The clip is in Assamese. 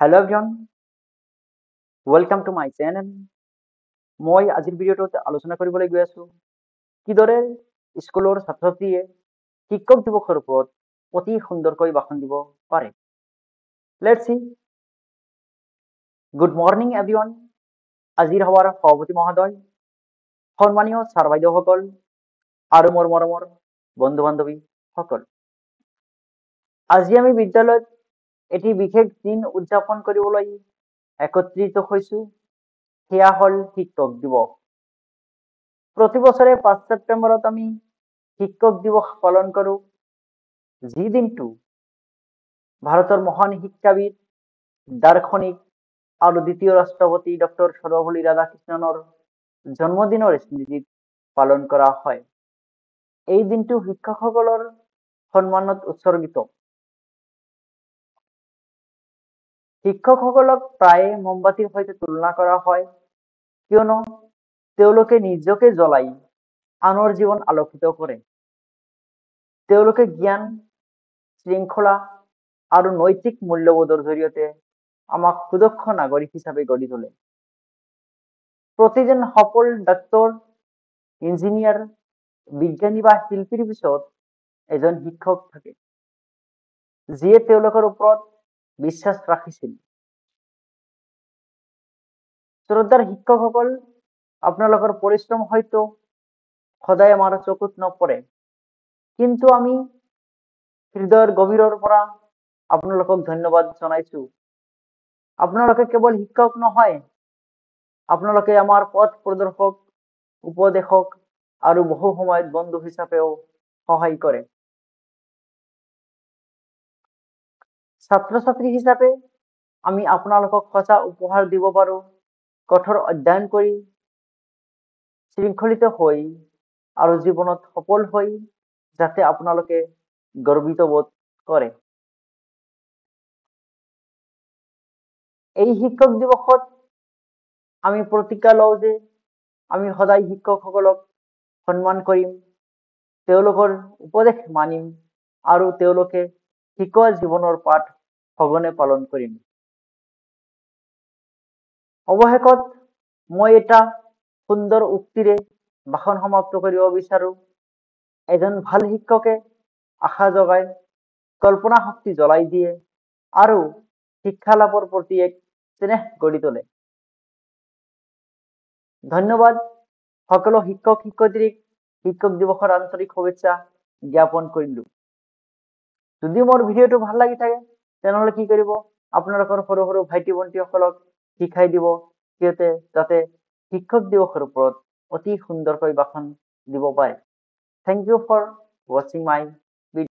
Hello everyone, welcome to my channel. মই আজিৰ ভিডিঅ'টোত আলোচনা কৰিবলৈ গৈ আছো কিদৰে স্কুলৰ ছাত্ৰ-ছাত্ৰীয়ে শিক্ষক দিৱসৰ ওপৰত অতি সুন্দৰকৈ ভাষণ দিব পাৰে। Let's see. Good morning everyone. আজিৰ সভাৰ সভাপতি মহোদয়, সন্মানীয় ছাৰ বাইদেউসকল আৰু মোৰ মৰমৰ বন্ধু-বান্ধৱী সকল। আজি আমি বিদ্যালয়ত এটি বিশেষ দিন উদযাপন কৰিবলৈ একত্ৰিত হৈছো। সেয়া হল শিক্ষক দিৱস। প্ৰতি বছৰে 5 ছেপ্টেম্বৰত আমি শিক্ষক দিৱস পালন কৰো, যি দিনটো ভাৰতৰ মহান শিক্ষাবিদ, দাৰ্শনিক আৰু দ্বিতীয় ৰাষ্ট্ৰপতি ডক্টৰ সৰ্বপল্লী ৰাধাকৃষ্ণনৰ জন্মদিনৰ স্মৃতিত পালন কৰা হয়। এই দিনটো শিক্ষকসকলৰ সন্মানত উৎসৰ্গিত। শিক্ষকসকলক প্ৰায়ে মমবাতিৰ সৈতে তুলনা কৰা হয়, কিয়নো তেওঁলোকে নিজকে জ্বলাই আনৰ জীৱন আলোকিত কৰে। তেওঁলোকে জ্ঞান, শৃংখলা আৰু নৈতিক মূল্যবোধৰ জৰিয়তে আমাক সুদক্ষ নাগৰিক হিচাপে গঢ়ি তোলে। প্ৰতিজন সফল ডাক্তৰ, ইঞ্জিনিয়াৰ, বিজ্ঞানী বা শিল্পীৰ পিছত এজন শিক্ষক থাকে, যিয়ে তেওঁলোকৰ ওপৰত বিশ্বাস ৰাখিছিল। শ্ৰদ্ধাৰ শিক্ষকসকল, আপোনালোকৰ পৰিশ্ৰম হয়তো সদায় আমাৰ চকুত নপৰে, কিন্তু আমি হৃদয়ৰ গভীৰৰ পৰা আপোনালোকক ধন্যবাদ জনাইছো। আপোনালোকে কেৱল শিক্ষক নহয়, আপোনালোকে আমাৰ পথ প্ৰদৰ্শক, উপদেশক আৰু বহু সময়ত বন্ধু হিচাপেও সহায় কৰে। ছাত্ৰ-ছাত্ৰী হিচাপে আমি আপোনালোকক সঁচা উপহাৰ দিব পাৰো, কঠোৰ অধ্যয়ন কৰি, শৃংখলিত হৈ আৰু জীৱনত সফল হৈ, যাতে আপোনালোকে গৰ্বিত বোধ কৰে। এই শিক্ষক দিৱসত আমি প্ৰতিজ্ঞা লওঁ যে আমি সদায় শিক্ষকসকলক সন্মান কৰিম, তেওঁলোকৰ উপদেশ মানিম আৰু তেওঁলোকে শিকোৱা জীৱনৰ পাঠ সঘনে পালন কৰিম। অৱশেষত মই এটা সুন্দৰ উক্তিৰে ভাষণ সমাপ্ত কৰিব বিচাৰো। এজন ভাল শিক্ষকে আশা জগায়, কল্পনা শক্তি জ্বলাই দিয়ে আৰু শিক্ষা লাভৰ প্ৰতি এক স্নেহ গঢ়ি তোলে। ধন্যবাদ সকলো শিক্ষক শিক্ষয়িত্ৰীক শিক্ষক দিৱসৰ আন্তৰিক শুভেচ্ছা জ্ঞাপন কৰিলো। যদি মোৰ ভিডিঅ'টো ভাল লাগি থাকে তেনেহলে কি কৰিব, আপোনালোকৰ সৰু সৰু ভাইটি ভণ্টিসকলক শিকাই দিব, সিহঁতে যাতে শিক্ষক দিৱসৰ ওপৰত অতি সুন্দৰকৈ ভাষণ দিব পাৰে। Thank you for watching my